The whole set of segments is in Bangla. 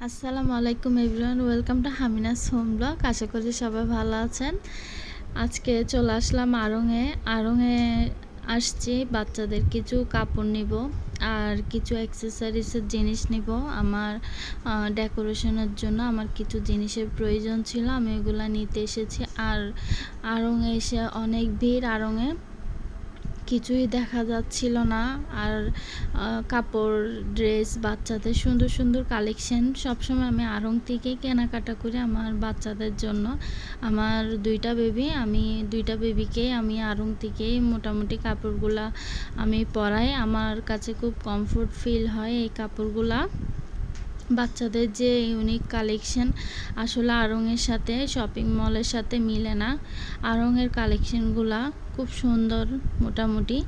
আসসালামু আলাইকুম everyone, welcome to Haminas home blog. আশা করি সবাই ভালো আছেন। আজকে চলে আসলাম আড়ংয়ে আসছি বাচ্চাদের কিছু কাপড় নিব আর কিছু অ্যাক্সেসরিজের জিনিস নিব। আমার ডেকোরেশনের জন্য আমার কিছু জিনিসের প্রয়োজন ছিল, আমি এগুলো নিতে এসেছি। আর আড়ংয়ে এসে অনেক ভিড়, আড়ংয়ে কিছুই দেখা যাচ্ছিল না। আর কাপড়, ড্রেস, বাচ্চাদের সুন্দর সুন্দর কালেকশন সবসময় আমি আড়ং থেকেই কেনাকাটা করি আমার বাচ্চাদের জন্য। আমার দুইটা বেবিকে আমি আড়ং থেকেই মোটামুটি কাপড়গুলা আমি পরাই। আমার কাছে খুব কমফোর্ট ফিল হয় এই কাপড়গুলা। বাচ্চাদের যে ইউনিক কালেকশন আসলে আড়ংয়ের সাথে, শপিং মলের সাথে মিলে না। আড়ংয়ের কালেকশনগুলা খুব সুন্দর মোটামুটি।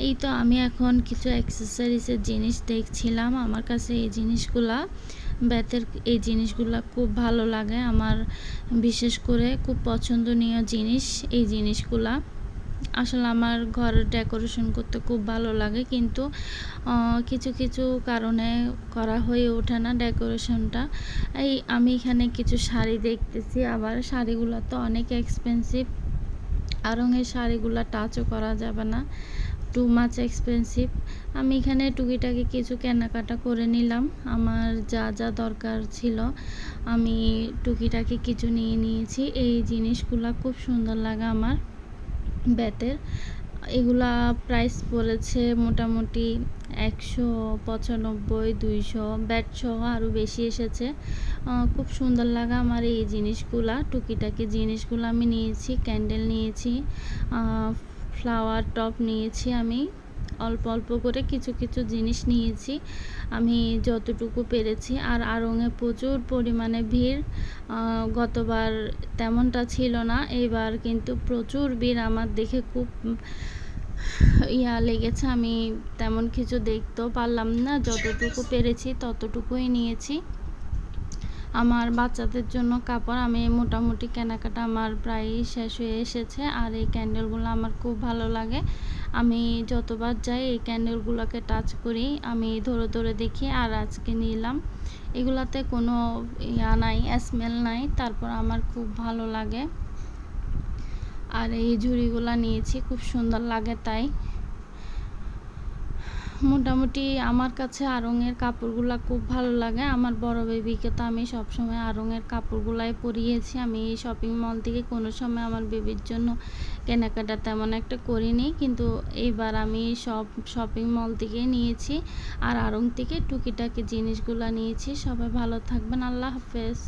এই তো আমি এখন কিছু অ্যাক্সেসরিজের জিনিস দেখছিলাম। আমার কাছে এই জিনিসগুলা, বেতের এই জিনিসগুলা খুব ভালো লাগে আমার, বিশেষ করে খুব পছন্দনীয় জিনিস এই জিনিসগুলা। আসলে আমার ঘরের ডেকোরেশন করতে খুব ভালো লাগে, কিন্তু কিছু কিছু কারণে করা হয়ে ওঠে না ডেকোরেশনটা। আমি এখানে কিছু শাড়ি দেখতেছি, আবার শাড়িগুলো তো অনেক এক্সপেন্সিভ। আড়ংয়ের শাড়িগুলো টাচও করা যাবে না, টু মাচ এক্সপেন্সিভ। আমি এখানে টুকিটাকি কিছু কেনাকাটা করে নিলাম। আমার যা যা দরকার ছিল আমি টুকিটাকি কিছু নিয়ে নিয়েছি। এই জিনিসগুলো খুব সুন্দর লাগে আমার, বেতের। এগুলা প্রাইস পড়েছে মোটামুটি 195, 200, ব্যাট সহ আরও বেশি এসেছে। খুব সুন্দর লাগে আমার এই জিনিসগুলা, টুকিটাকি জিনিসগুলো আমি নিয়েছি। ক্যান্ডেল নিয়েছি, ফ্লাওয়ার টপ নিয়েছি। আমি অল্প অল্প করে কিছু কিছু জিনিস নিয়েছি আমি যতটুকু পেরেছি। আর আড়ংয়ে প্রচুর পরিমাণে ভিড়, গতবার তেমনটা ছিল না, এবার কিন্তু প্রচুর ভিড়। আমার দেখে খুব লেগেছে, আমি তেমন কিছু দেখতেও পারলাম না, যতটুকু পেরেছি ততটুকুই নিয়েছি। আমার বাচ্চাদের জন্য কাপড় আমি মোটামুটি কেনাকাটা আমার প্রায় শেষ হয়ে এসেছে। আর এই ক্যান্ডেলগুলো আমার খুব ভালো লাগে, আমি যতবার যাই এই ক্যান্ডেলগুলোকে টাচ করি, আমি ধরে ধরে দেখি। আর আজকে নিলাম, এগুলাতে কোনো নাই, স্মেল নাই, তারপর আমার খুব ভালো লাগে। আর এই ঝুড়িগুলো নিয়েছি, খুব সুন্দর লাগে তাই। মোটামুটি আমার কাছে আড়ংয়ের কাপড়গুলো খুব ভালো লাগে। আমার বড় বেবিকে তো আমি সবসময় আড়ংয়ের কাপড়গুলাই পরিয়েছি। আমি এই শপিং মল থেকে কোনো সময় আমার বেবির জন্য কেনাকাটা তেমন একটা করিনি, কিন্তু এইবার আমি সব শপিং মল থেকে নিয়েছি আর আড়ং থেকে টুকিটাকি জিনিসগুলো নিয়েছি। সবাই ভালো থাকবেন, আল্লাহ হাফেজ।